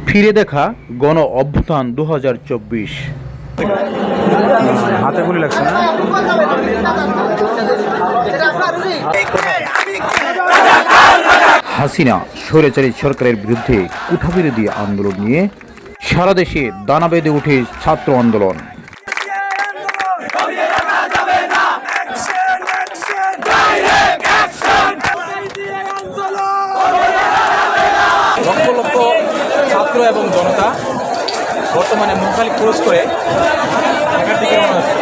ফিরে দেখা গণ অভ্যুত্থান 2024। হাতে গুলি লাগছে না? হাসিনা স্বৈরাচারী সরকারের বিরুদ্ধে কুঠাবিরোধী আন্দোলন নিয়ে সারা দেশে দানা বেঁধে ওঠে ছাত্র আন্দোলন। লক্ষ লক্ষ ছাত্র এবং জনতা বর্তমানে মহাখালী ক্রস করে ঢাকার দিকে রওনা হচ্ছে।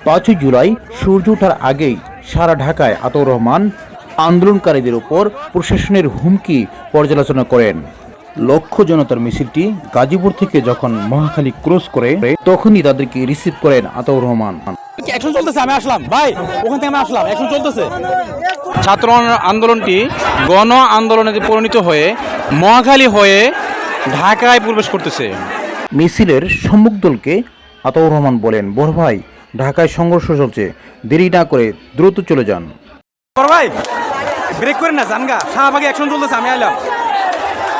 5 জুলাই সূর্য ওঠার আগেই সারা ঢাকায় আতাউর রহমান আন্দোলনকারীদের উপর প্রশাসনের হুমকি পর্যালোচনা করেন। লক্ষ জনতার মিছিলটি গাজীপুর থেকে যখন মহাখালী ক্রস করে তখনই তাদেরকে রিসিভ করেন আতাউর রহমান। অ্যাকশন চলতেছে, আমি আসলাম ভাই, ওখান থেকে আমি আসলাম, অ্যাকশন চলতেছে। ছাত্র আন্দোলনটি গণ আন্দোলনে পরিণত হয়ে মহাখালী হয়ে ঢাকায় প্রবেশ করতেছে। মিছিলের সম্মুখ দলকে আতাউর রহমান বলেন, বড় ভাই ঢাকায় সংঘর্ষ চলছে, দেরি না করে দ্রুত চলে যান। বড় ভাই ব্রেক করেন না, জানগা শাহবাগে অ্যাকশন চলতেছে, আমি আইলাম।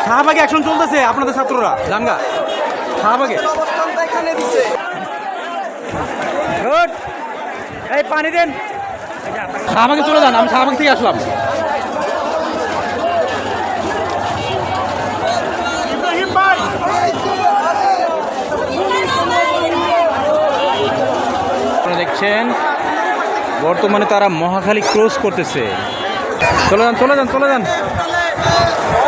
শাহবাগে অ্যাকশন চলতেছে, আপনাদের ছাত্ররা জানগা শাহবাগে। এই পানি দেন, শাহবাগে চলে যান, আমি শাহবাগ থেকে আসলাম। আপনারা দেখছেন বর্তমানে তারা মহাখালী ক্রস করতেছে। চলে যান চলে যান চলে যান।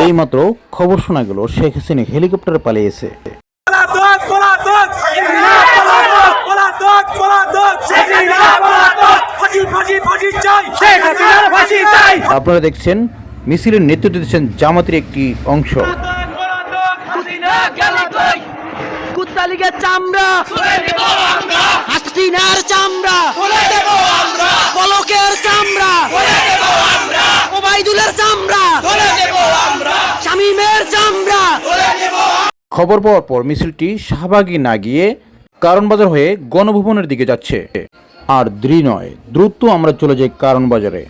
এইমাত্র খবর শোনা গেল শেখ হাসিনা হেলিকপ্টারে পালিয়েছে। আপনারা দেখছেন মিছিলের নেতৃত্ব দিচ্ছেন জামাতের একটি অংশ। কুত্তালিগের চামড়া, হাসিনার চামড়া, পলকের চামড়া, ওবাইদুলের চামড়া, শামীমের চামড়া। খবর পাওয়ার পর মিছিলটি শাহবাগে না গিয়ে কারণবাজার হয়ে গণভবনের দিকে যাচ্ছে। আর দেরি নয়, দ্রুত আমরা চলে যাই কারণবাজারে।